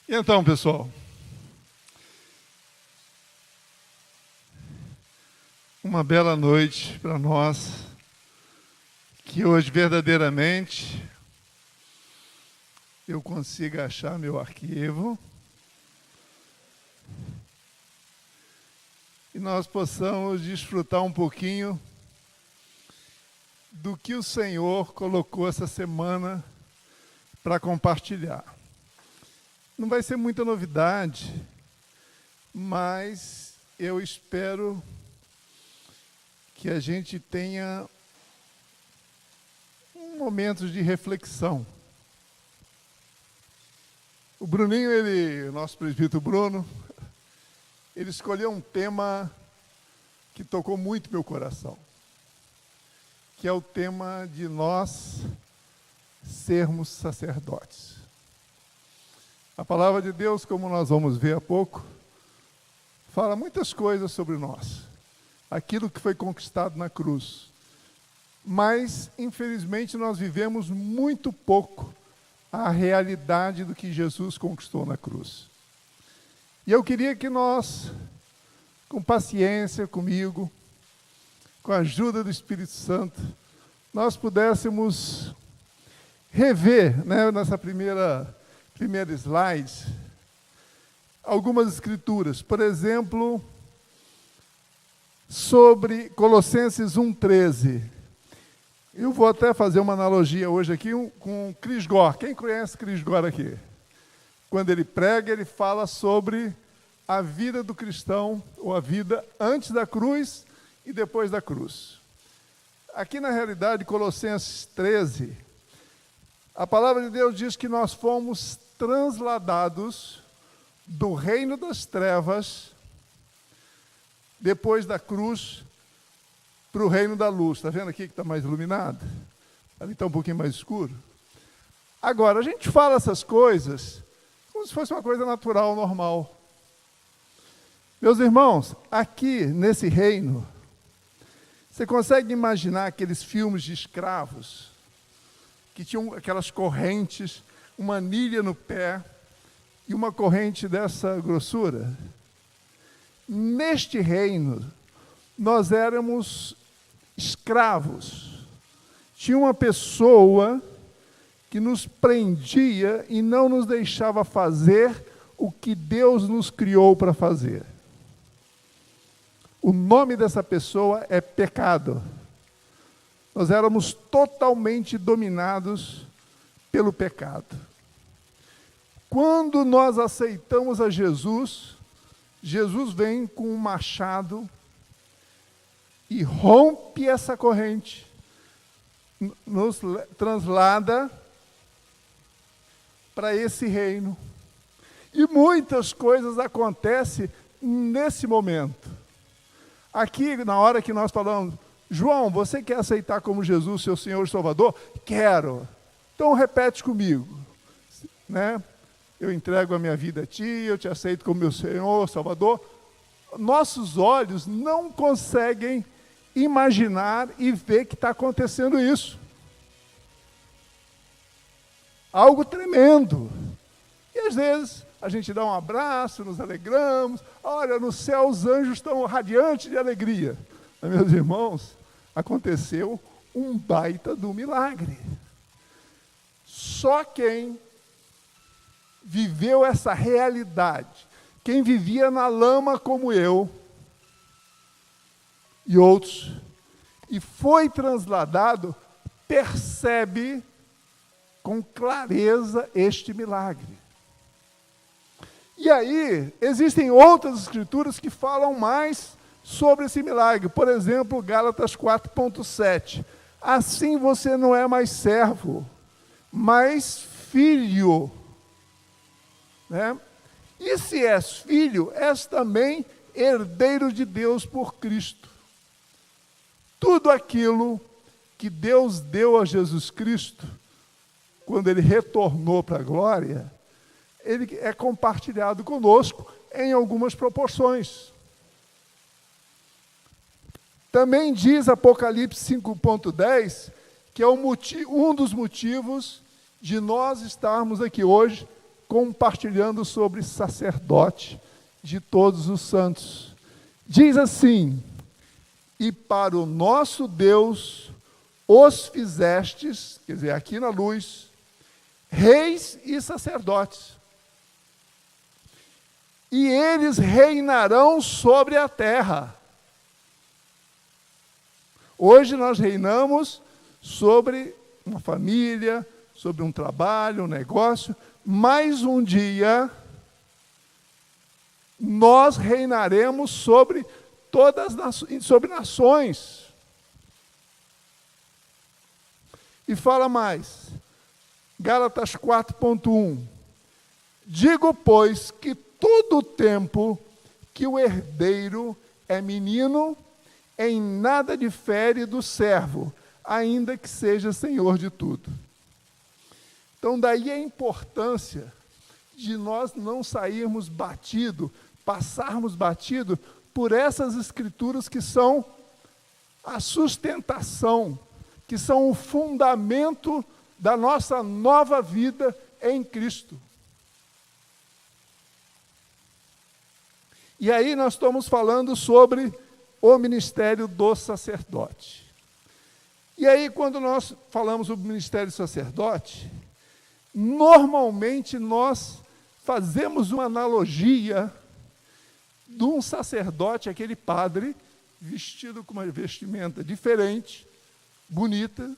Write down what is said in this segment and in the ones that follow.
E então, pessoal, uma bela noite para nós, que hoje verdadeiramente eu consiga achar meu arquivo e nós possamos desfrutar um pouquinho do que o Senhor colocou essa semana para compartilhar. Não vai ser muita novidade, mas eu espero que a gente tenha momentos de reflexão. O Bruninho, o nosso presbítero Bruno, ele escolheu um tema que tocou muito meu coração, que é o tema de nós sermos sacerdotes. A palavra de Deus, como nós vamos ver há pouco, fala muitas coisas sobre nós, aquilo que foi conquistado na cruz. Mas, infelizmente, nós vivemos muito pouco a realidade do que Jesus conquistou na cruz. E eu queria que nós, com paciência comigo, com a ajuda do Espírito Santo, nós pudéssemos rever, nessa primeira slide, algumas escrituras. Por exemplo, sobre Colossenses 1,13. Eu vou até fazer uma analogia hoje aqui com Chris Gore. Quem conhece Chris Gore aqui? Quando ele prega, ele fala sobre a vida do cristão, ou a vida antes da cruz e depois da cruz. Aqui, na realidade, Colossenses 13, a palavra de Deus diz que nós fomos transladados do reino das trevas, depois da cruz, para o reino da luz. Está vendo aqui que está mais iluminado? Ali está um pouquinho mais escuro. Agora, a gente fala essas coisas como se fosse uma coisa natural, normal. Meus irmãos, aqui nesse reino, você consegue imaginar aqueles filmes de escravos que tinham aquelas correntes, uma anilha no pé e uma corrente dessa grossura? Neste reino, nós éramos escravos. Tinha uma pessoa que nos prendia e não nos deixava fazer o que Deus nos criou para fazer. O nome dessa pessoa é pecado. Nós éramos totalmente dominados pelo pecado. Quando nós aceitamos a Jesus, Jesus vem com um machado e rompe essa corrente, nos translada para esse reino. E muitas coisas acontecem nesse momento. Aqui, na hora que nós falamos, João, você quer aceitar como Jesus, seu Senhor e Salvador? Quero. Então repete comigo, Eu entrego a minha vida a Ti, eu Te aceito como meu Senhor, Salvador. Nossos olhos não conseguem imaginar e ver que está acontecendo isso. Algo tremendo. E às vezes a gente dá um abraço, nos alegramos. Olha, no céu os anjos estão radiantes de alegria. Mas, meus irmãos, aconteceu um baita do milagre. Só quem viveu essa realidade, quem vivia na lama como eu e outros, e foi transladado, percebe com clareza este milagre. E aí, existem outras escrituras que falam mais sobre esse milagre. Por exemplo, Gálatas 4,7. Assim você não é mais servo, mas filho. E se és filho, és também herdeiro de Deus por Cristo. Tudo aquilo que Deus deu a Jesus Cristo, quando Ele retornou para a glória, Ele é compartilhado conosco em algumas proporções. Também diz Apocalipse 5,10, que é um dos motivos de nós estarmos aqui hoje, compartilhando sobre sacerdote de todos os santos. Diz assim: e para o nosso Deus os fizestes, quer dizer, aqui na luz, reis e sacerdotes. E eles reinarão sobre a terra. Hoje nós reinamos sobre uma família, sobre um trabalho, um negócio, mas um dia nós reinaremos sobre sobre nações. E fala mais, Gálatas 4.1, digo, pois, que todo o tempo que o herdeiro é menino, em nada difere do servo, ainda que seja senhor de tudo. Então, daí a importância de nós não sairmos passarmos batido por essas escrituras que são a sustentação, que são o fundamento da nossa nova vida em Cristo. E aí nós estamos falando sobre o ministério do sacerdote. E aí, quando nós falamos do ministério do sacerdote, normalmente nós fazemos uma analogia de um sacerdote, aquele padre, vestido com uma vestimenta diferente, bonita,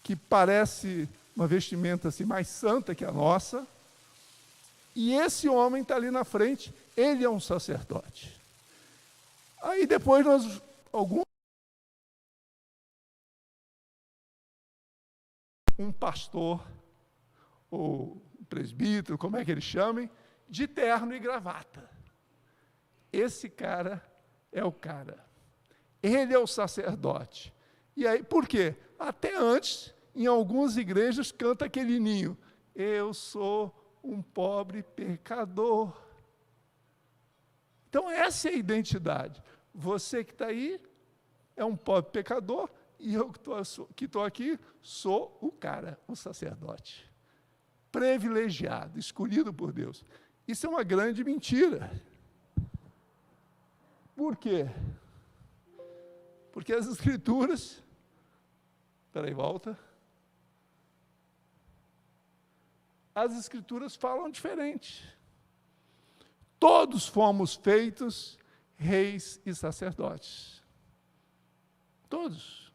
que parece uma vestimenta assim, mais santa que a nossa, e esse homem está ali na frente, ele é um sacerdote. Aí depois um pastor, ou um presbítero, como é que eles chamem, de terno e gravata. Esse cara é o cara. Ele é o sacerdote. E aí, por quê? Até antes, em algumas igrejas, canta aquele hininho: eu sou um pobre pecador. Então, essa é a identidade. Você que está aí é um pobre pecador, e eu que estou aqui sou o cara, o sacerdote. Privilegiado, escolhido por Deus. Isso é uma grande mentira. Por quê? Porque as Escrituras... Espera aí, volta. As Escrituras falam diferente. Todos fomos feitos reis e sacerdotes. Todos.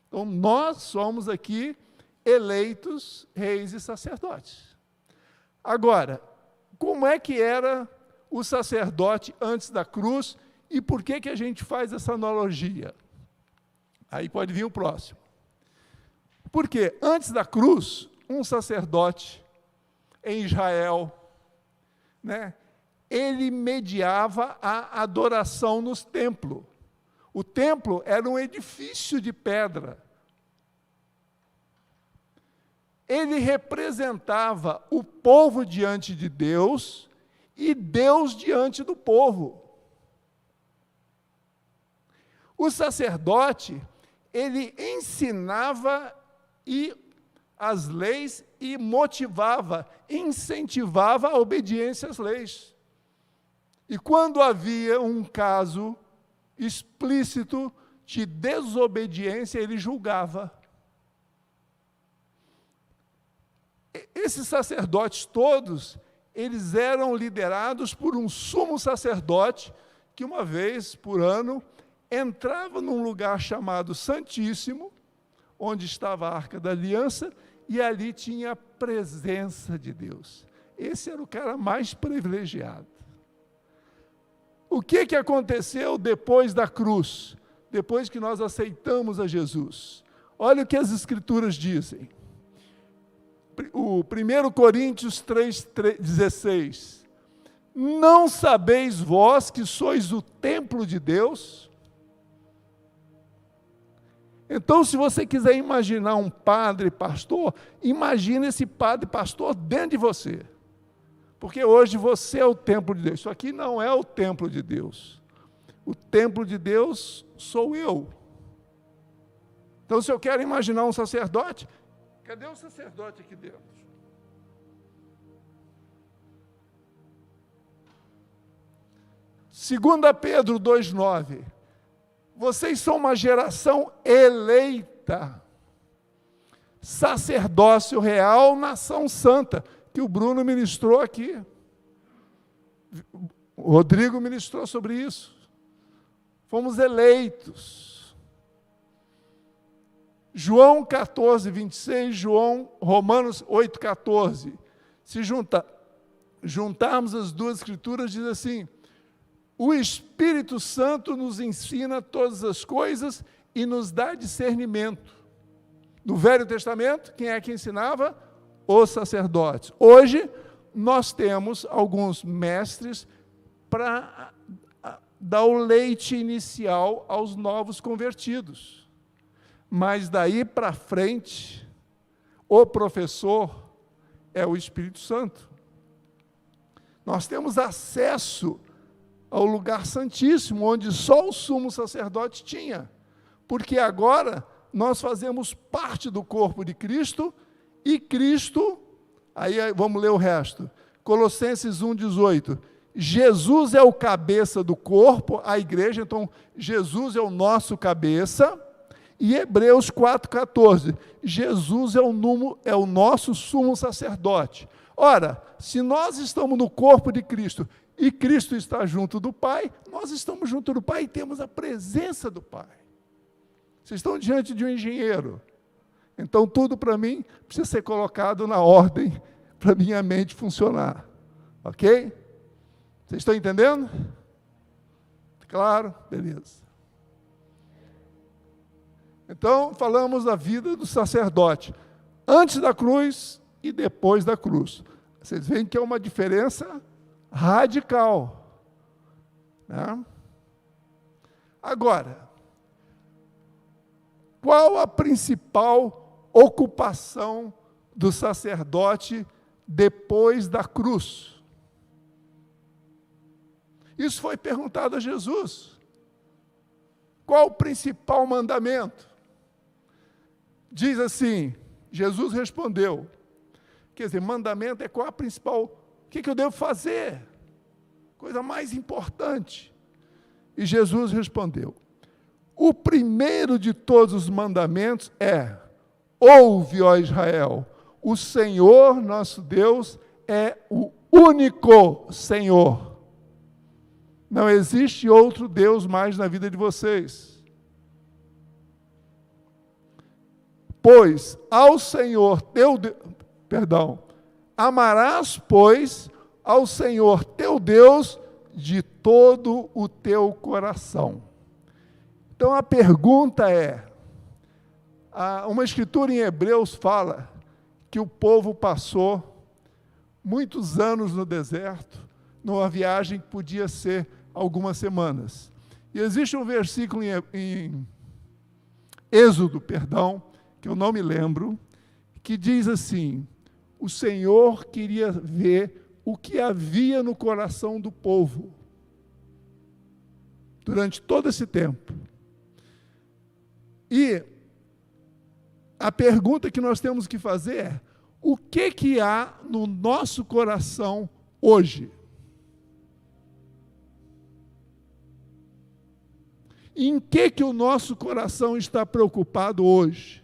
Então, nós somos aqui eleitos reis e sacerdotes. Agora, como é que era o sacerdote antes da cruz e por que a gente faz essa analogia? Aí pode vir o próximo. Porque antes da cruz, um sacerdote em Israel, ele mediava a adoração nos templos. O templo era um edifício de pedra. Ele representava o povo diante de Deus e Deus diante do povo. O sacerdote, ele ensinava as leis e motivava, incentivava a obediência às leis. E quando havia um caso explícito de desobediência, ele julgava. Esses sacerdotes todos, eles eram liderados por um sumo sacerdote que uma vez por ano entrava num lugar chamado Santíssimo, onde estava a Arca da Aliança, e ali tinha a presença de Deus. Esse era o cara mais privilegiado. O que aconteceu depois da cruz? Depois que nós aceitamos a Jesus? Olha o que as Escrituras dizem. O 1 Coríntios 3,16. Não sabeis vós que sois o templo de Deus? Então, se você quiser imaginar um padre pastor, imagine esse padre pastor dentro de você. Porque hoje você é o templo de Deus. Isso aqui não é o templo de Deus. O templo de Deus sou eu. Então, se eu quero imaginar um sacerdote, cadê o sacerdote aqui dentro? 2 Pedro 2,9. Vocês são uma geração eleita, sacerdócio real, nação santa, que o Bruno ministrou aqui. O Rodrigo ministrou sobre isso. Fomos eleitos. João 14, 26, Romanos 8, 14. Se juntarmos as duas escrituras, diz assim: o Espírito Santo nos ensina todas as coisas e nos dá discernimento. No Velho Testamento, quem é que ensinava? Os sacerdotes. Hoje, nós temos alguns mestres para dar o leite inicial aos novos convertidos. Mas daí para frente, o professor é o Espírito Santo. Nós temos acesso ao lugar santíssimo, onde só o sumo sacerdote tinha, porque agora nós fazemos parte do corpo de Cristo, e Cristo, aí vamos ler o resto, Colossenses 1,18, Jesus é o cabeça do corpo, a igreja, então Jesus é o nosso cabeça, e Hebreus 4,14, Jesus é o nosso sumo sacerdote. Ora, se nós estamos no corpo de Cristo, e Cristo está junto do Pai, nós estamos junto do Pai e temos a presença do Pai. Vocês estão diante de um engenheiro. Então, tudo para mim precisa ser colocado na ordem para minha mente funcionar. Ok? Vocês estão entendendo? Claro? Beleza. Então, falamos da vida do sacerdote, antes da cruz e depois da cruz. Vocês veem que é uma diferença radical, né? Agora, qual a principal ocupação do sacerdote depois da cruz? Isso foi perguntado a Jesus. Qual o principal mandamento? Diz assim, Jesus respondeu, quer dizer, mandamento é qual a principal, o que eu devo fazer? Coisa mais importante. E Jesus respondeu, o primeiro de todos os mandamentos é, ouve, ó Israel, o Senhor nosso Deus é o único Senhor. Não existe outro Deus mais na vida de vocês. Pois ao Senhor teu Deus, amarás, pois, ao Senhor teu Deus de todo o teu coração. Então a pergunta é, uma escritura em Hebreus fala que o povo passou muitos anos no deserto, numa viagem que podia ser algumas semanas. E existe um versículo em Êxodo, que eu não me lembro, que diz assim, o Senhor queria ver o que havia no coração do povo durante todo esse tempo. E a pergunta que nós temos que fazer é, o que há no nosso coração hoje? Em que o nosso coração está preocupado hoje?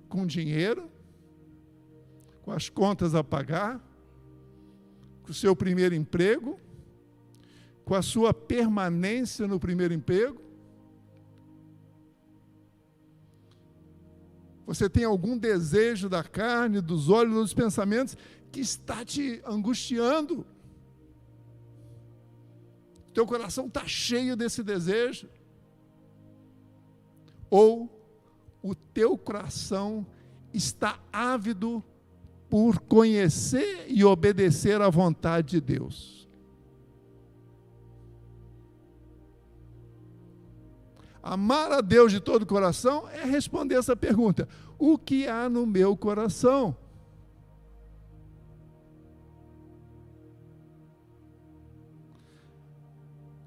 Com dinheiro? Com as contas a pagar? Com o seu primeiro emprego? Com a sua permanência no primeiro emprego? Você tem algum desejo da carne, dos olhos, dos pensamentos que está te angustiando? Teu coração está cheio desse desejo? Ou o teu coração está ávido por conhecer e obedecer à vontade de Deus? Amar a Deus de todo o coração é responder essa pergunta. O que há no meu coração?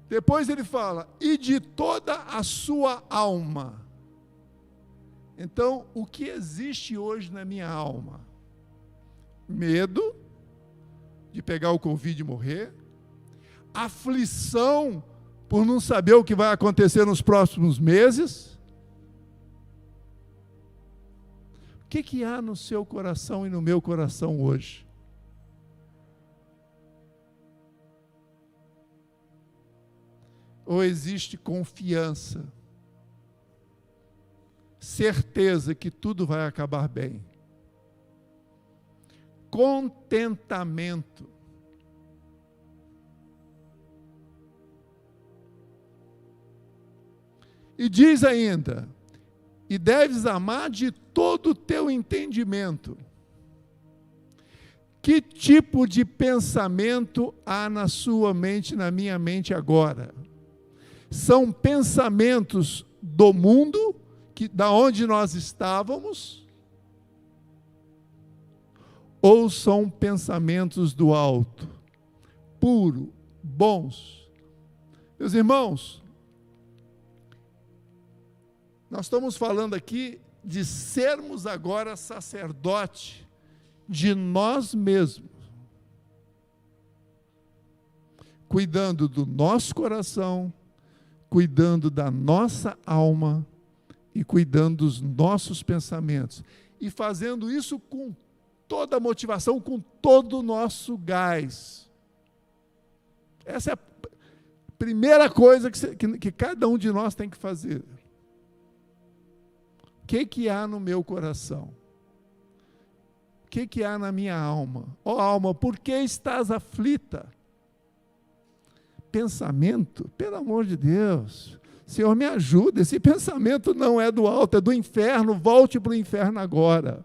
Depois ele fala, e de toda a sua alma. Então, o que existe hoje na minha alma? Medo de pegar o Covid e morrer. Aflição por não saber o que vai acontecer nos próximos meses. O que há no seu coração e no meu coração hoje? Ou existe confiança, certeza que tudo vai acabar bem? Contentamento. E diz ainda: e deves amar de todo o teu entendimento. Que tipo de pensamento há na sua mente, na minha mente agora? São pensamentos do mundo, da onde nós estávamos, ou são pensamentos do alto, puro, bons? Meus irmãos, nós estamos falando aqui de sermos agora sacerdote de nós mesmos, cuidando do nosso coração, cuidando da nossa alma e cuidando dos nossos pensamentos, e fazendo isso com toda a motivação, com todo o nosso gás. Essa é a primeira coisa que cada um de nós tem que fazer. O que há no meu coração? O que há na minha alma? Ó alma, por que estás aflita? Pensamento, pelo amor de Deus, Senhor, me ajuda, esse pensamento não é do alto, é do inferno, volte para o inferno agora.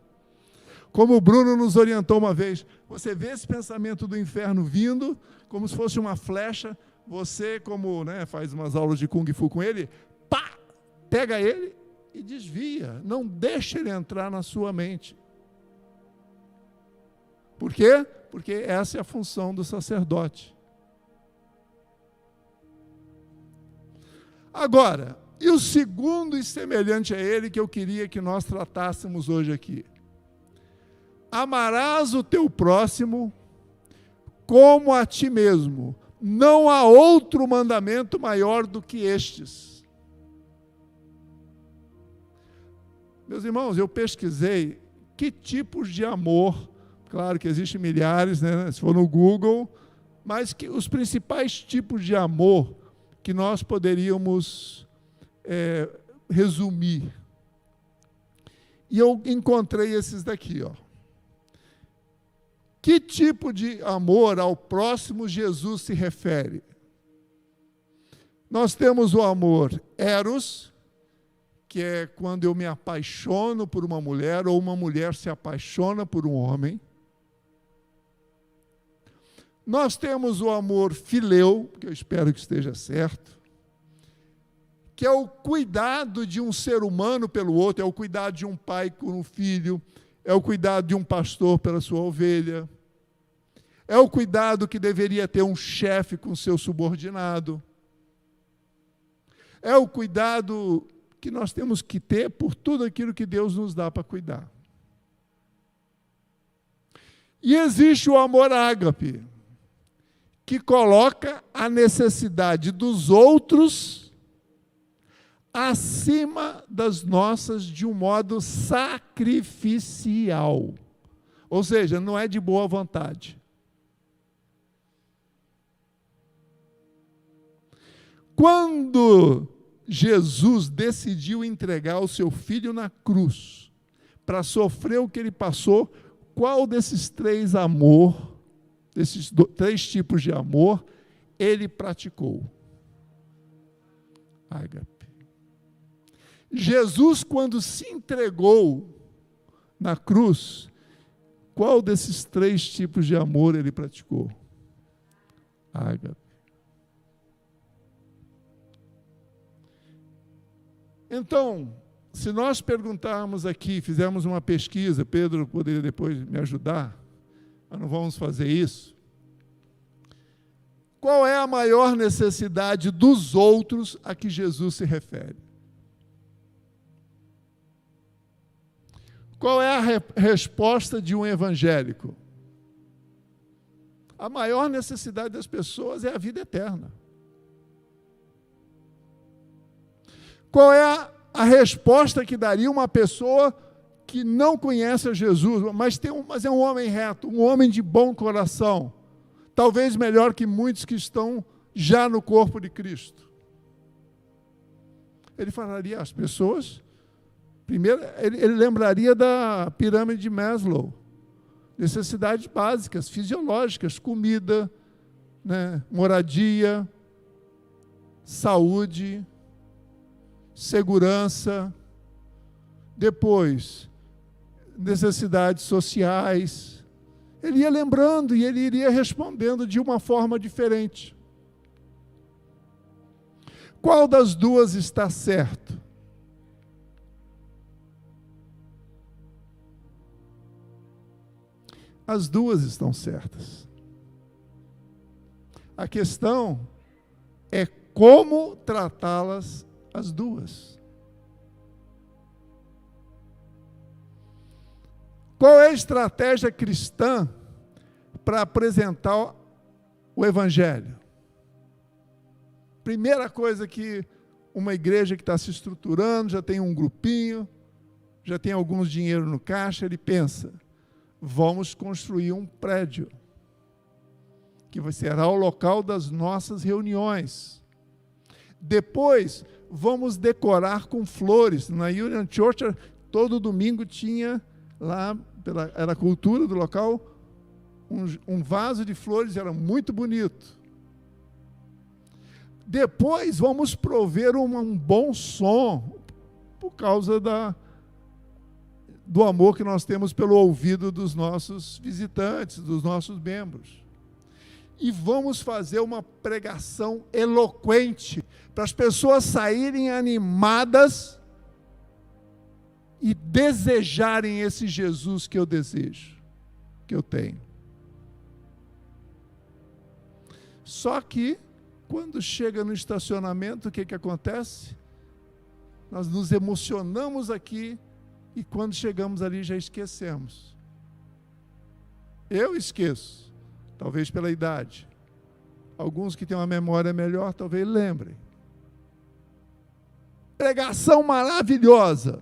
Como o Bruno nos orientou uma vez, você vê esse pensamento do inferno vindo, como se fosse uma flecha, você, como faz umas aulas de Kung Fu com ele, pá, pega ele e desvia, não deixa ele entrar na sua mente. Por quê? Porque essa é a função do sacerdote. Agora, e o segundo e semelhante a ele que eu queria que nós tratássemos hoje aqui? Amarás o teu próximo como a ti mesmo. Não há outro mandamento maior do que estes. Meus irmãos, eu pesquisei que tipos de amor, claro que existem milhares, se for no Google, mas que os principais tipos de amor que nós poderíamos resumir. E eu encontrei esses daqui, ó. Que tipo de amor ao próximo Jesus se refere? Nós temos o amor eros, que é quando eu me apaixono por uma mulher, ou uma mulher se apaixona por um homem. Nós temos o amor fileu, que eu espero que esteja certo, que é o cuidado de um ser humano pelo outro, é o cuidado de um pai por um filho, é o cuidado de um pastor pela sua ovelha, é o cuidado que deveria ter um chefe com seu subordinado, é o cuidado que nós temos que ter por tudo aquilo que Deus nos dá para cuidar. E existe o amor ágape, que coloca a necessidade dos outros acima das nossas de um modo sacrificial. Ou seja, não é de boa vontade. Quando Jesus decidiu entregar o seu filho na cruz para sofrer o que ele passou, qual desses três tipos de amor ele praticou? Ágape. Jesus, quando se entregou na cruz, qual desses três tipos de amor ele praticou? Ágape. Então, se nós perguntarmos aqui, fizermos uma pesquisa, Pedro poderia depois me ajudar, mas não vamos fazer isso. Qual é a maior necessidade dos outros a que Jesus se refere? Qual é a resposta de um evangélico? A maior necessidade das pessoas é a vida eterna. Qual é a resposta que daria uma pessoa que não conhece a Jesus, mas é um homem reto, um homem de bom coração, talvez melhor que muitos que estão já no corpo de Cristo? Ele falaria às pessoas, primeiro, ele lembraria da pirâmide de Maslow, necessidades básicas, fisiológicas, comida, né, moradia, saúde, segurança, depois, necessidades sociais. Ele ia lembrando e ele iria respondendo de uma forma diferente. Qual das duas está certo? As duas estão certas. A questão é como tratá-las as duas. Qual é a estratégia cristã para apresentar o Evangelho? Primeira coisa que uma igreja que está se estruturando, já tem um grupinho, já tem alguns dinheiro no caixa, ele pensa, vamos construir um prédio, que será o local das nossas reuniões. Depois, vamos decorar com flores. Na Union Church, todo domingo tinha lá, era a cultura do local, um vaso de flores, era muito bonito. Depois, vamos prover um bom som, por causa do amor que nós temos pelo ouvido dos nossos visitantes, dos nossos membros. E vamos fazer uma pregação eloquente, para as pessoas saírem animadas e desejarem esse Jesus que eu desejo, que eu tenho. Só que, quando chega no estacionamento, o que acontece? Nós nos emocionamos aqui e quando chegamos ali já esquecemos. Eu esqueço, talvez pela idade. Alguns que têm uma memória melhor, talvez lembrem. Pregação maravilhosa.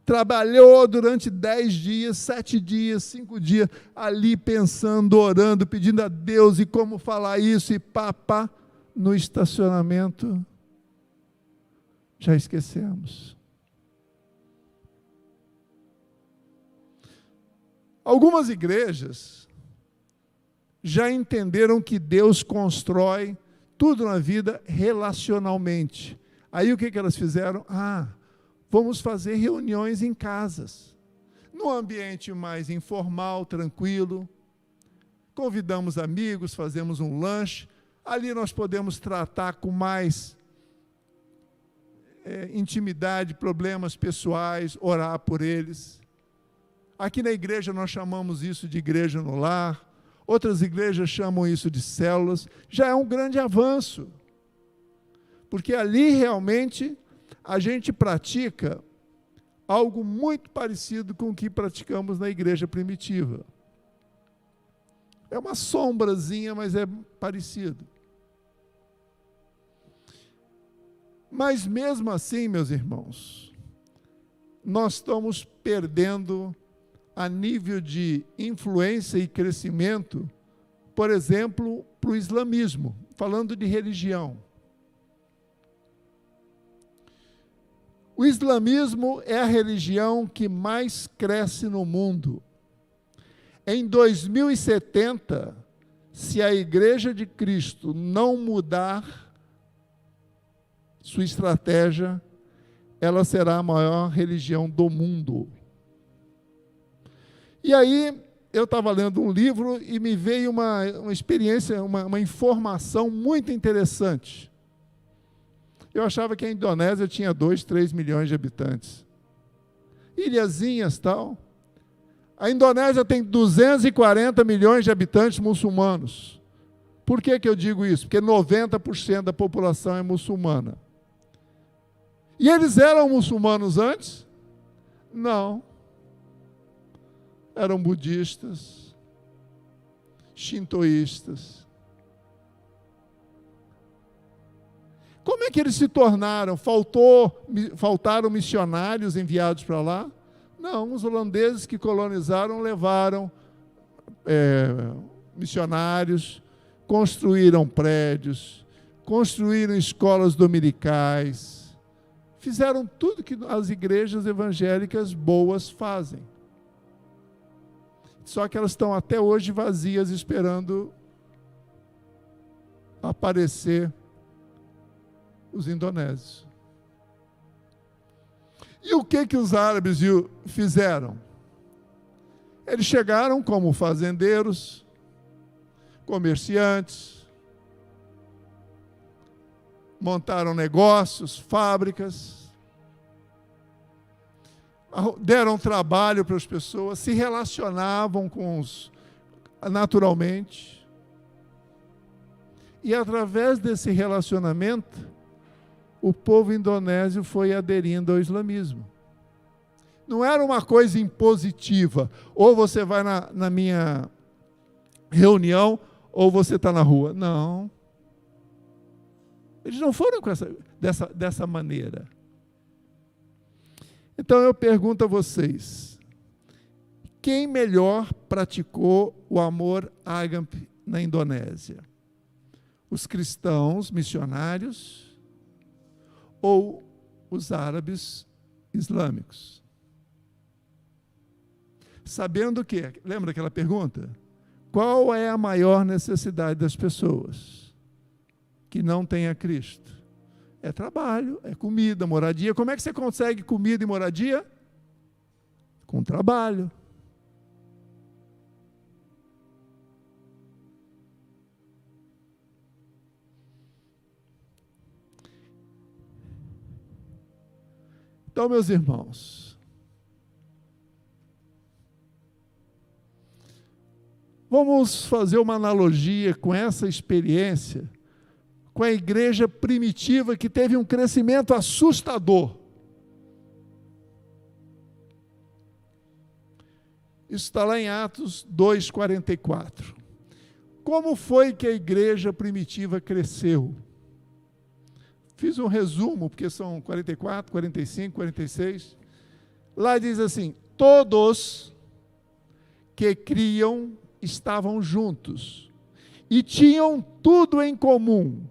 Trabalhou durante 10 dias, 7 dias, 5 dias, ali pensando, orando, pedindo a Deus e como falar isso, e pá, no estacionamento, já esquecemos. Algumas igrejas já entenderam que Deus constrói tudo na vida relacionalmente. Aí o que elas fizeram? Vamos fazer reuniões em casas, num ambiente mais informal, tranquilo. Convidamos amigos, fazemos um lanche. Ali nós podemos tratar com mais intimidade, problemas pessoais, orar por eles. Aqui na igreja nós chamamos isso de igreja no lar. Outras igrejas chamam isso de células. Já é um grande avanço. Porque ali realmente a gente pratica algo muito parecido com o que praticamos na igreja primitiva. É uma sombrazinha, mas é parecido. Mas mesmo assim, meus irmãos, nós estamos perdendo a nível de influência e crescimento, por exemplo, para o islamismo, falando de religião. O islamismo é a religião que mais cresce no mundo. Em 2070, se a Igreja de Cristo não mudar sua estratégia, ela será a maior religião do mundo. E aí, eu estava lendo um livro e me veio uma experiência, uma informação muito interessante. Eu achava que a Indonésia tinha 2, 3 milhões de habitantes. Ilhazinhas, tal. A Indonésia tem 240 milhões de habitantes muçulmanos. Por que eu digo isso? Porque 90% da população é muçulmana. E eles eram muçulmanos antes? Não. Eram budistas. shintoístas. Como é que eles se tornaram? Faltaram missionários enviados para lá? Não, os holandeses que colonizaram levaram missionários, construíram prédios, construíram escolas dominicais, fizeram tudo que as igrejas evangélicas boas fazem. Só que elas estão até hoje vazias, esperando aparecer os indonésios. E o que os árabes fizeram? Eles chegaram como fazendeiros, comerciantes, montaram negócios, fábricas, deram trabalho para as pessoas, se relacionavam naturalmente. E através desse relacionamento, o povo indonésio foi aderindo ao islamismo. Não era uma coisa impositiva, ou você vai na minha reunião, ou você está na rua. Não. Eles não foram dessa maneira. Então eu pergunto a vocês, quem melhor praticou o amor ágape na Indonésia? Os cristãos missionários ou os árabes islâmicos? Sabendo que, lembra aquela pergunta? Qual é a maior necessidade das pessoas que não têm a Cristo? É trabalho, é comida, moradia. Como é que você consegue comida e moradia? Com trabalho. Então, meus irmãos, vamos fazer uma analogia com essa experiência, com a igreja primitiva que teve um crescimento assustador. Isso está lá em Atos 2:44. Como foi que a igreja primitiva cresceu? Fiz um resumo, porque são 44, 45, 46. Lá diz assim: todos que criam estavam juntos e tinham tudo em comum.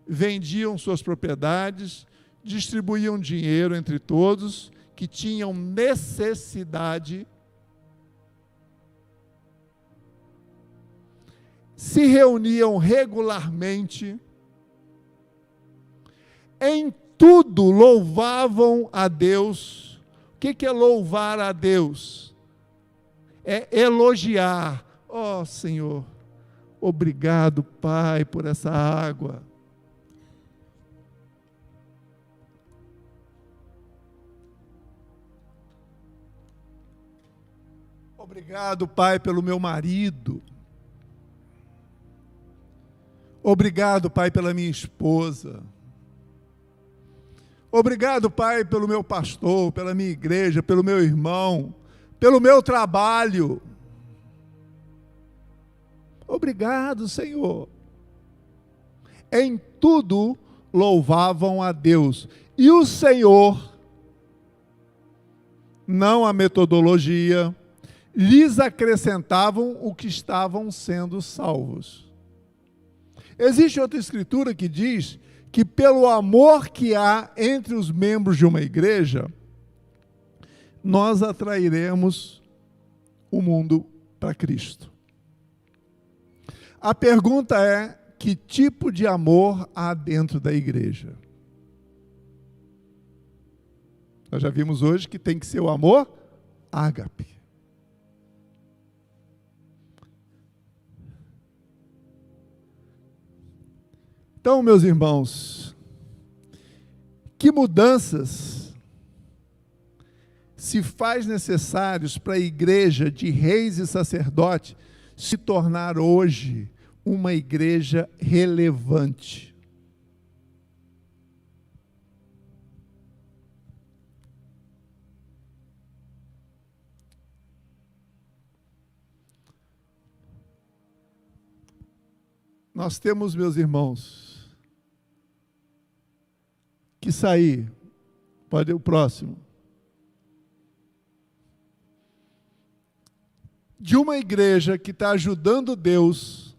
Vendiam suas propriedades, distribuíam dinheiro entre todos que tinham necessidade, se reuniam regularmente, em tudo louvavam a Deus. O que é louvar a Deus? É elogiar. Ó Senhor, obrigado, Pai, por essa água. Obrigado, Pai, pelo meu marido. Obrigado, Pai, pela minha esposa. Obrigado, Pai, pelo meu pastor, pela minha igreja, pelo meu irmão, pelo meu trabalho. Obrigado, Senhor. Em tudo louvavam a Deus. E o Senhor, não a metodologia, lhes acrescentavam o que estavam sendo salvos. Existe outra escritura que diz que pelo amor que há entre os membros de uma igreja, nós atrairemos o mundo para Cristo. A pergunta é: que tipo de amor há dentro da igreja? Nós já vimos hoje que tem que ser o amor ágape. Então, meus irmãos, que mudanças se faz necessários para a igreja de reis e sacerdotes se tornar hoje uma igreja relevante? Nós temos, meus irmãos, que sair. Pode ir o próximo. De uma igreja que está ajudando Deus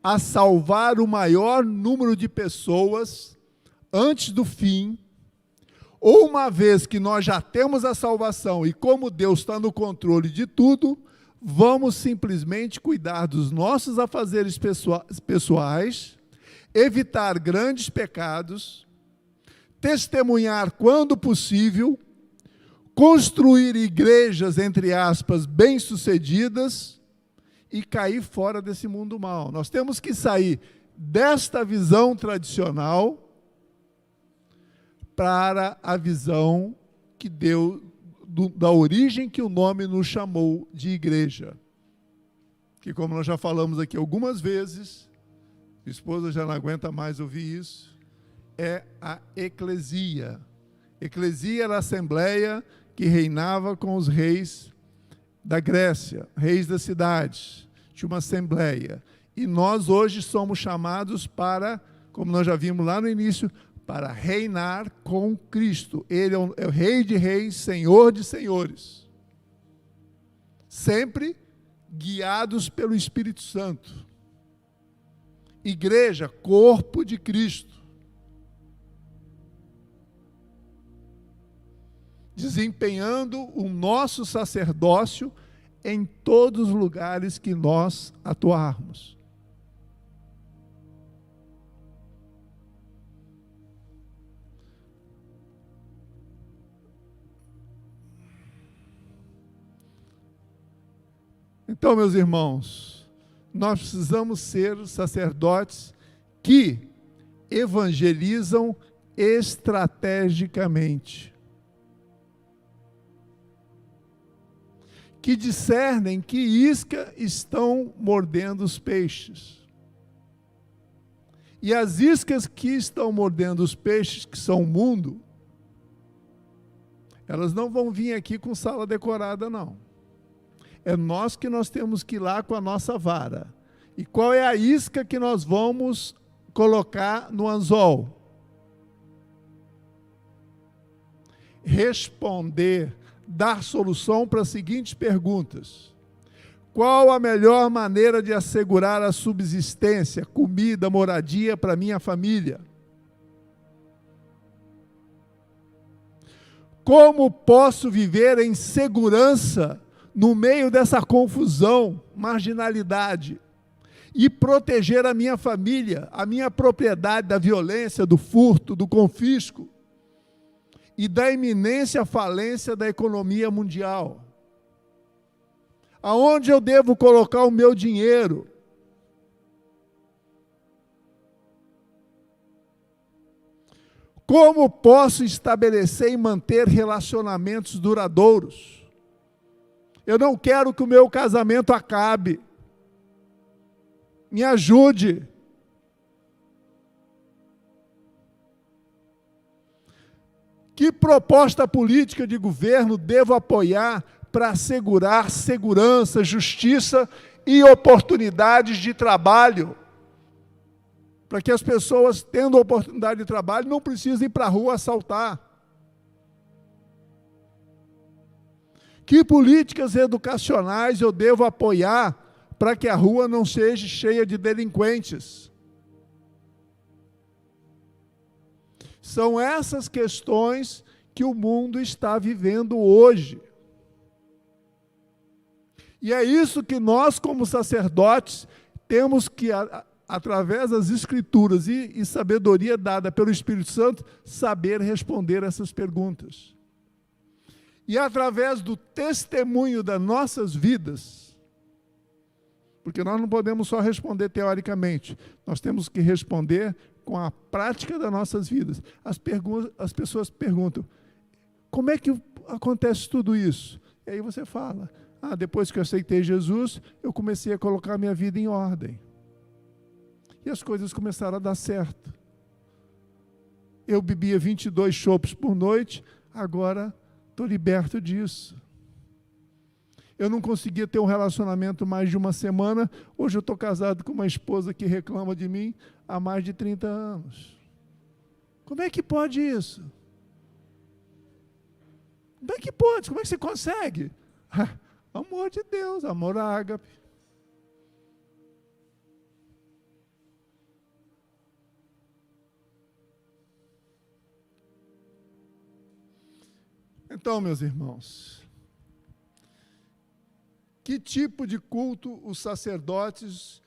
a salvar o maior número de pessoas antes do fim, ou uma vez que nós já temos a salvação e como Deus está no controle de tudo, vamos simplesmente cuidar dos nossos afazeres pessoais, evitar grandes pecados, testemunhar quando possível, construir igrejas, entre aspas, bem-sucedidas e cair fora desse mundo mal. Nós temos que sair desta visão tradicional para a visão que deu, da origem que o nome nos chamou de igreja. Que, como nós já falamos aqui algumas vezes, minha esposa já não aguenta mais ouvir isso, é a eclesia. Eclesia era a assembleia que reinava com os reis da Grécia, reis das cidades. Tinha uma assembleia. E nós hoje somos chamados para, como nós já vimos lá no início, para reinar com Cristo. Ele é o Rei de reis, Senhor de senhores. Sempre guiados pelo Espírito Santo. Igreja, corpo de Cristo. Desempenhando o nosso sacerdócio em todos os lugares que nós atuarmos. Então, meus irmãos, nós precisamos ser sacerdotes que evangelizam estrategicamente, que discernem que isca estão mordendo os peixes. E as iscas que estão mordendo os peixes, que são o mundo, elas não vão vir aqui com sala decorada, não. É nós que nós temos que ir lá com a nossa vara. E qual é a isca que nós vamos colocar no anzol? Responder, dar solução para as seguintes perguntas. Qual a melhor maneira de assegurar a subsistência, comida, moradia para minha família? Como posso viver em segurança no meio dessa confusão, marginalidade, e proteger a minha família, a minha propriedade da violência, do furto, do confisco e da iminência falência da economia mundial? Aonde eu devo colocar o meu dinheiro? Como posso estabelecer e manter relacionamentos duradouros? Eu não quero que o meu casamento acabe. Me ajude. Que proposta política de governo devo apoiar para assegurar segurança, justiça e oportunidades de trabalho? Para que as pessoas, tendo oportunidade de trabalho, não precisem ir para a rua assaltar. Que políticas educacionais eu devo apoiar para que a rua não seja cheia de delinquentes? São essas questões que o mundo está vivendo hoje. E é isso que nós, como sacerdotes, temos que, através das Escrituras e sabedoria dada pelo Espírito Santo, saber responder essas perguntas. E através do testemunho das nossas vidas, porque nós não podemos só responder teoricamente, nós temos que responder com a prática das nossas vidas. As pessoas perguntam, como é que acontece tudo isso? E aí você fala, depois que eu aceitei Jesus, eu comecei a colocar minha vida em ordem. E as coisas começaram a dar certo. Eu bebia 22 chopps por noite, agora estou liberto disso. Eu não conseguia ter um relacionamento mais de uma semana. Hoje eu estou casado com uma esposa que reclama de mim há mais de 30 anos. Como é que pode isso? Como é que pode? Como é que você consegue? Amor de Deus, amor ágape. Então, meus irmãos, que tipo de culto os sacerdotes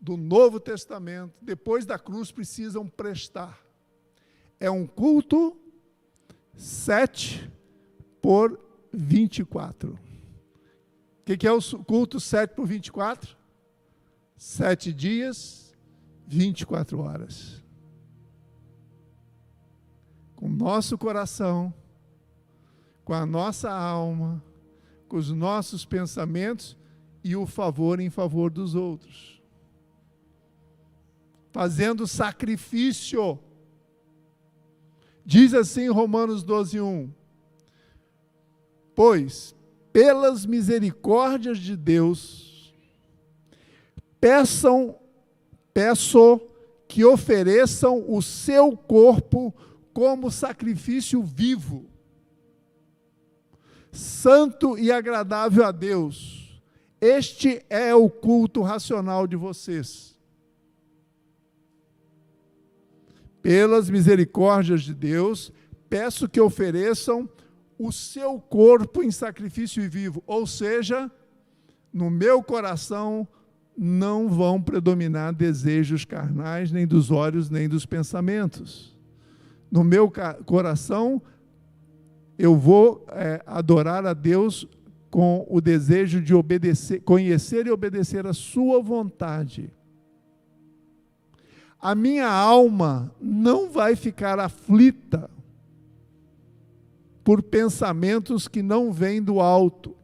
do Novo Testamento, depois da cruz, precisam prestar? É um culto 7 por 24. O que é o culto 7 por 24? 7 dias, 24 horas. Com o nosso coração, com a nossa alma, com os nossos pensamentos e o favor em favor dos outros. Fazendo sacrifício. Diz assim Romanos 12:1: pois, pelas misericórdias de Deus, peço que ofereçam o seu corpo como sacrifício vivo, santo e agradável a Deus. Este é o culto racional de vocês. Pelas misericórdias de Deus, peço que ofereçam o seu corpo em sacrifício vivo, ou seja, no meu coração não vão predominar desejos carnais, nem dos olhos, nem dos pensamentos. No meu coração, eu vou adorar a Deus com o desejo de obedecer, conhecer e obedecer a sua vontade. A minha alma não vai ficar aflita por pensamentos que não vêm do alto.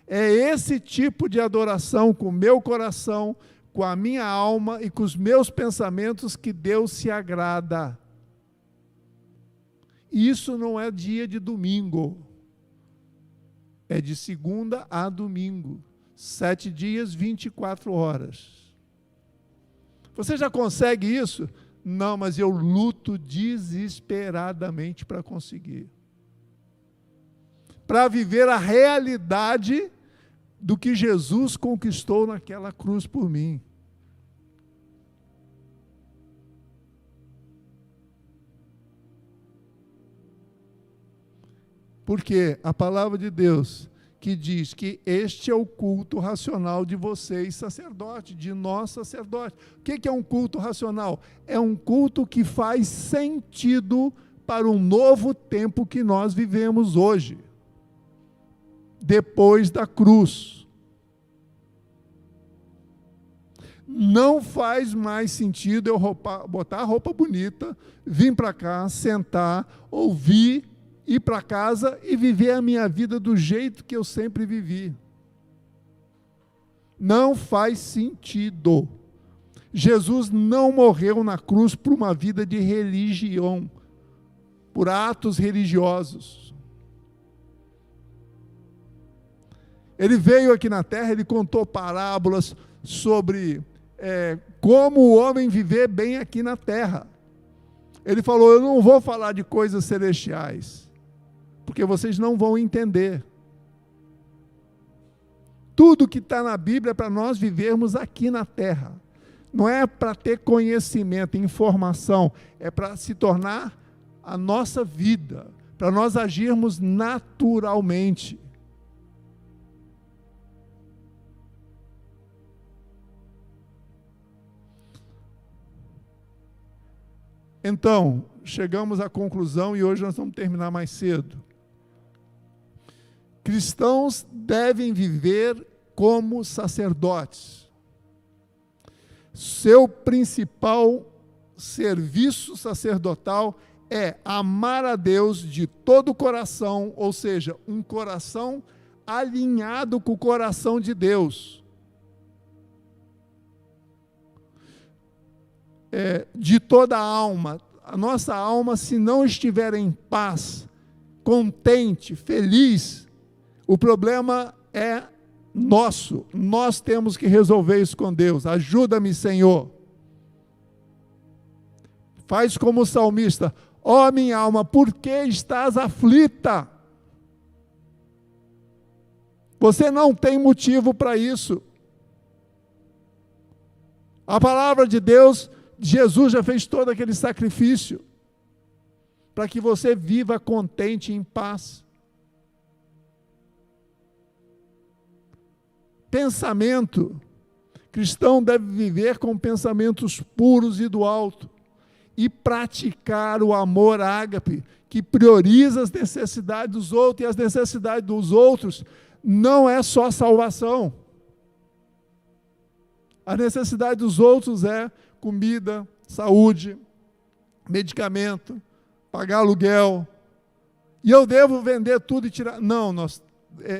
É esse tipo de adoração com o meu coração, com a minha alma e com os meus pensamentos que Deus se agrada. Isso não é dia de domingo. É de segunda a domingo. 7 dias, 24 horas. Você já consegue isso? Não, mas eu luto desesperadamente para conseguir. Para viver a realidade do que Jesus conquistou naquela cruz por mim. Porque a palavra de Deus que diz que este é o culto racional de vocês, sacerdote, de nós, sacerdote. O que é um culto racional? É um culto que faz sentido para um novo tempo que nós vivemos hoje, depois da cruz. Não faz mais sentido eu botar a roupa bonita, vir para cá, sentar, ouvir, ir para casa e viver a minha vida do jeito que eu sempre vivi. Não faz sentido. Jesus não morreu na cruz por uma vida de religião, por atos religiosos. Ele veio aqui na terra, ele contou parábolas sobre como o homem viver bem aqui na terra. Ele falou, eu não vou falar de coisas celestiais, porque vocês não vão entender. Tudo que está na Bíblia é para nós vivermos aqui na terra. Não é para ter conhecimento, informação, é para se tornar a nossa vida, para nós agirmos naturalmente. Então, chegamos à conclusão e hoje nós vamos terminar mais cedo. Cristãos devem viver como sacerdotes. Seu principal serviço sacerdotal é amar a Deus de todo o coração, ou seja, um coração alinhado com o coração de Deus. De toda a alma. A nossa alma, se não estiver em paz, contente, feliz. O problema é nosso. Nós temos que resolver isso com Deus. Ajuda-me, Senhor. Faz como o salmista: ó minha alma, por que estás aflita? Você não tem motivo para isso. A palavra de Deus, Jesus já fez todo aquele sacrifício para que você viva contente e em paz. Pensamento. Cristão deve viver com pensamentos puros e do alto e praticar o amor ágape, que prioriza as necessidades dos outros, e as necessidades dos outros não é só salvação. A necessidade dos outros é comida, saúde, medicamento, pagar aluguel. E eu devo vender tudo e tirar... Não,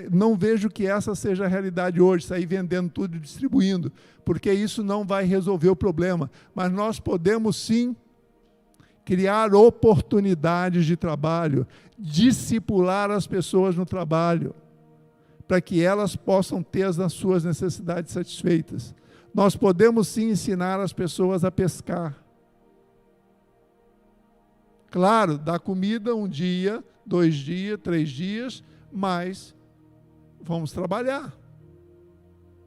não vejo que essa seja a realidade hoje, sair vendendo tudo e distribuindo, porque isso não vai resolver o problema. Mas nós podemos sim criar oportunidades de trabalho, discipular as pessoas no trabalho, para que elas possam ter as suas necessidades satisfeitas. Nós podemos sim ensinar as pessoas a pescar. Claro, dar comida 1 dia, 2 dias, 3 dias, mas vamos trabalhar.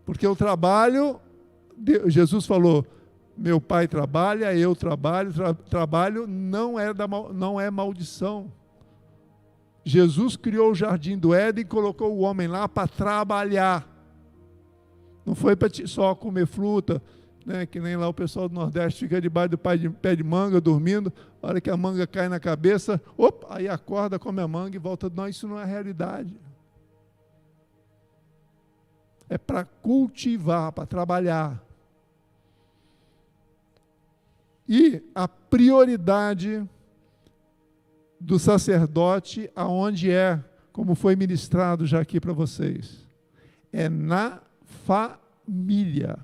Porque o trabalho, Jesus falou, meu pai trabalha, eu trabalho, trabalho não é maldição. Jesus criou o jardim do Éden e colocou o homem lá para trabalhar. Não foi para só comer fruta, né, que nem lá o pessoal do Nordeste fica debaixo do pé de manga, dormindo, a hora que a manga cai na cabeça, opa, aí acorda, come a manga e volta. Não, isso não é realidade. É para cultivar, para trabalhar. E a prioridade do sacerdote, aonde é, como foi ministrado já aqui para vocês, é na família.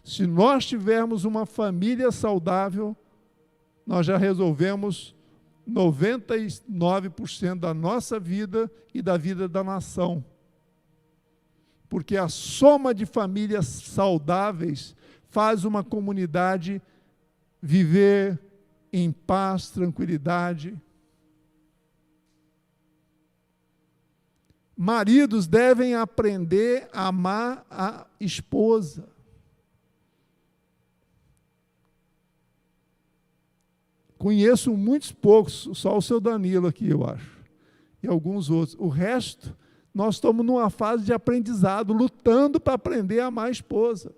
Se nós tivermos uma família saudável, nós já resolvemos 99% da nossa vida e da vida da nação. Porque a soma de famílias saudáveis faz uma comunidade viver em paz, tranquilidade. Maridos devem aprender a amar a esposa. Conheço muitos poucos, só o seu Danilo aqui, eu acho, e alguns outros. O resto, nós estamos numa fase de aprendizado, lutando para aprender a amar a esposa.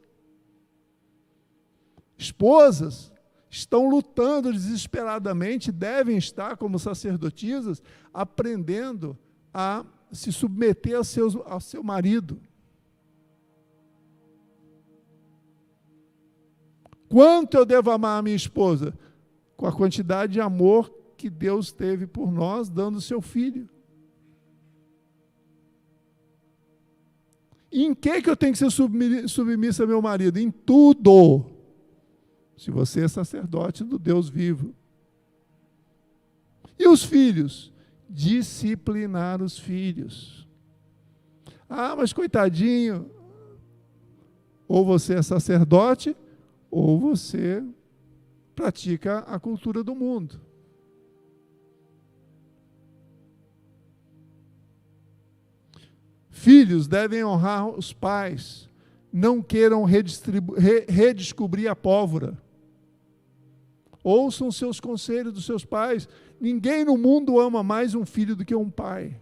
Esposas estão lutando desesperadamente, devem estar, como sacerdotisas, aprendendo a se submeter ao seu marido. Quanto eu devo amar a minha esposa? Com a quantidade de amor que Deus teve por nós, dando o seu filho. E em que eu tenho que ser submissa ao meu marido? Em tudo. Se você é sacerdote do Deus vivo. E os filhos? Disciplinar os filhos. Ah, mas coitadinho, ou você é sacerdote, ou você pratica a cultura do mundo. Filhos devem honrar os pais, não queiram redescobrir a pólvora. Ouçam seus conselhos dos seus pais. Ninguém no mundo ama mais um filho do que um pai.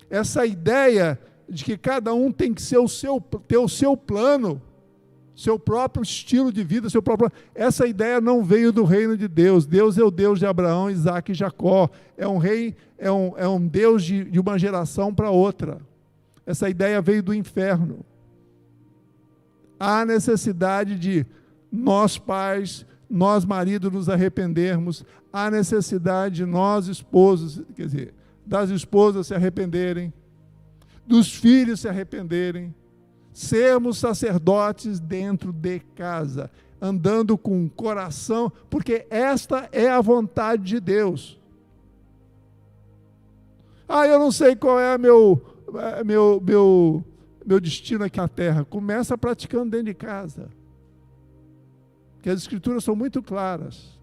Essa ideia de que cada um tem que ser ter o seu plano, seu próprio estilo de vida, essa ideia não veio do reino de Deus. Deus é o Deus de Abraão, Isaque e Jacó. É um Deus de uma geração para outra. Essa ideia veio do inferno. Há necessidade de nós pais, nós maridos nos arrependermos. Há necessidade de nós esposos, quer dizer, das esposas se arrependerem, dos filhos se arrependerem, sermos sacerdotes dentro de casa. andando com o coração, porque esta é a vontade de Deus. Eu não sei qual é meu destino aqui na terra. Começa praticando dentro de casa. Porque as Escrituras são muito claras.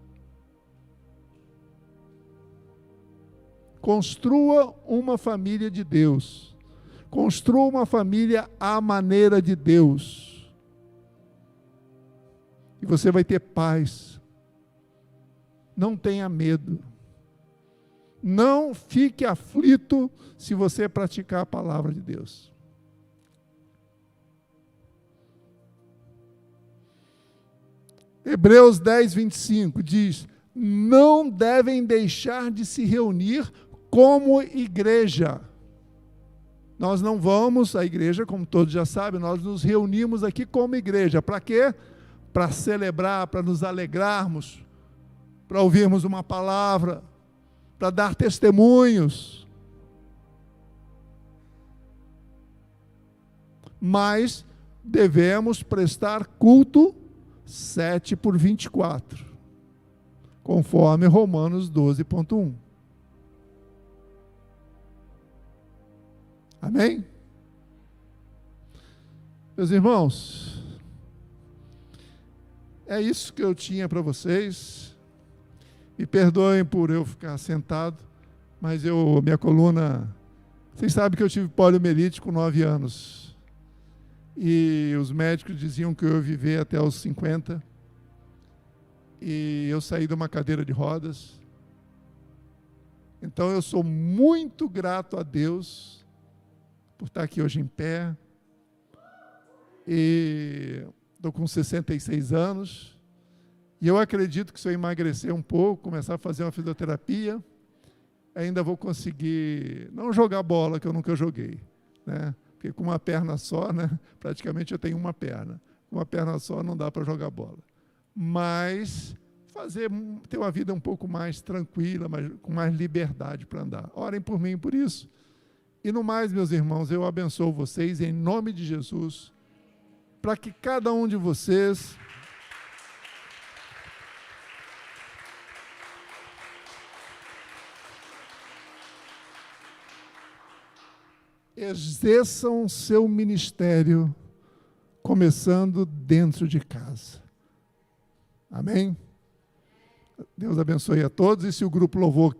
Construa uma família de Deus. Construa uma família à maneira de Deus. E você vai ter paz. Não tenha medo. Não fique aflito se você praticar a palavra de Deus. Hebreus 10, 25 diz: não devem deixar de se reunir como igreja. Nós não vamos à igreja, como todos já sabem, nós nos reunimos aqui como igreja. Para quê? Para celebrar, para nos alegrarmos, para ouvirmos uma palavra, para dar testemunhos. Mas devemos prestar culto 7/24, conforme Romanos 12.1. Amém? Meus irmãos, é isso que eu tinha para vocês. Me perdoem por eu ficar sentado, mas minha coluna... Vocês sabem que eu tive poliomielite com 9 anos. E os médicos diziam que eu ia viver até os 50. E eu saí de uma cadeira de rodas. Então eu sou muito grato a Deus por estar aqui hoje em pé. E estou com 66 anos. E eu acredito que se eu emagrecer um pouco, começar a fazer uma fisioterapia, ainda vou conseguir não jogar bola, que eu nunca joguei, né? Porque com uma perna só, né? Praticamente eu tenho uma perna. Com uma perna só não dá para jogar bola. Mas ter uma vida um pouco mais tranquila, com mais liberdade para andar. Orem por mim por isso. E no mais, meus irmãos, eu abençoo vocês em nome de Jesus, para que cada um de vocês exerçam seu ministério, começando dentro de casa. Amém? Deus abençoe a todos, e se o grupo Louvor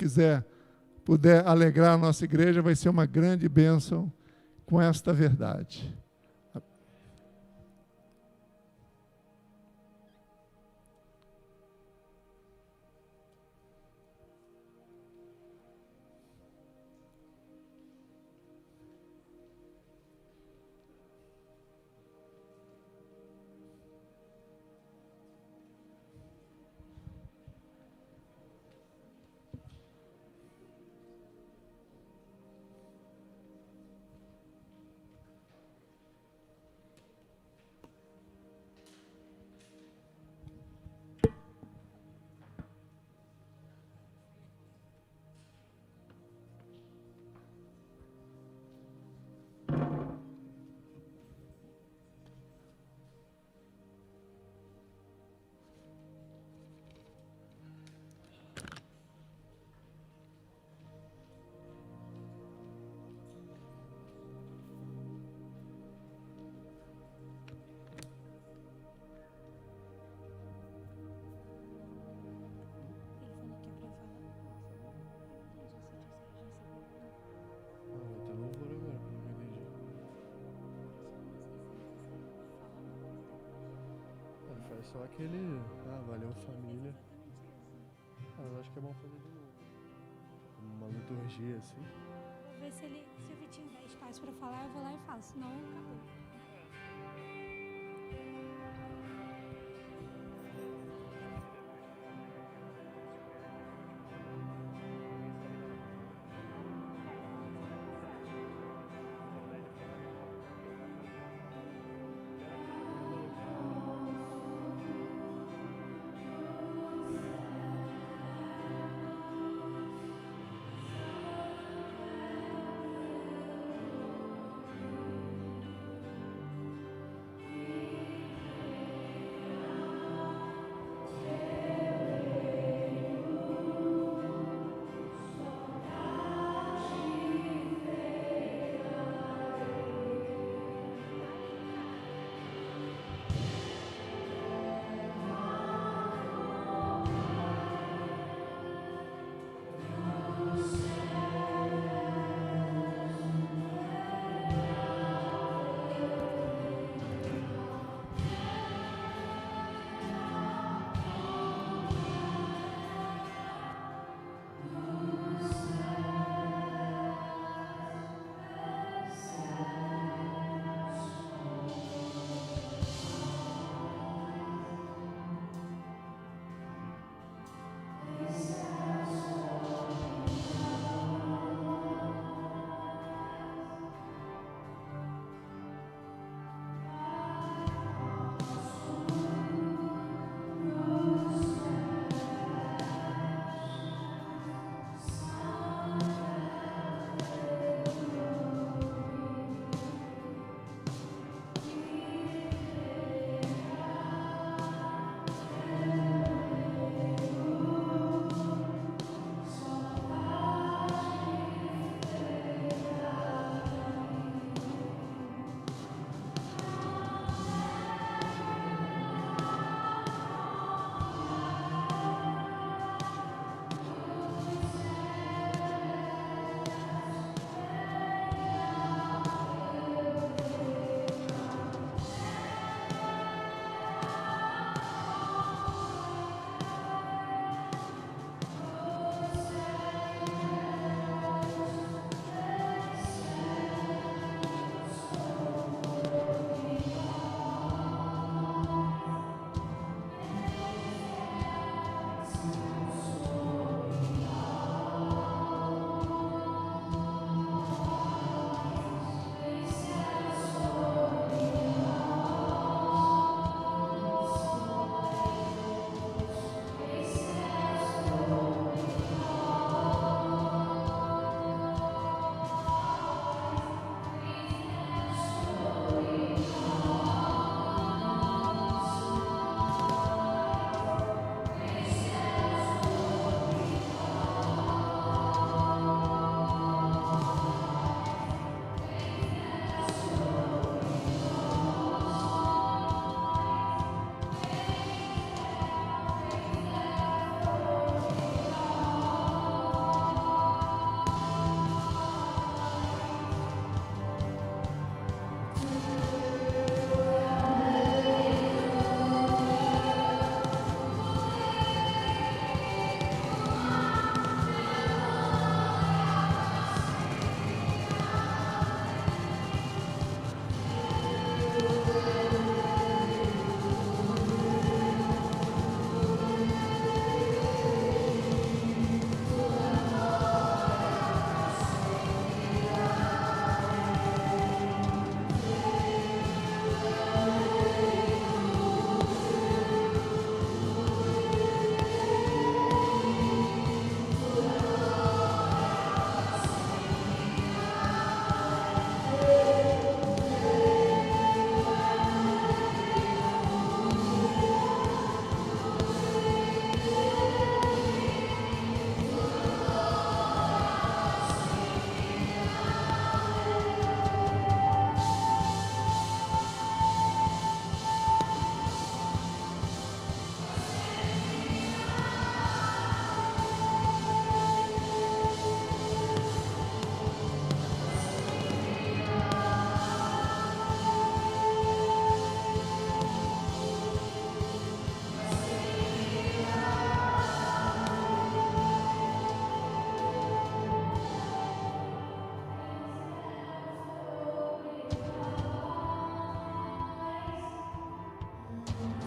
puder alegrar a nossa igreja, vai ser uma grande bênção com esta verdade. Só aquele, valeu família. Eu acho que é bom fazer de novo. Uma liturgia assim. Vou ver se o Vitinho der espaço para falar, eu vou lá e falo, senão acabou.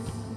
Deus.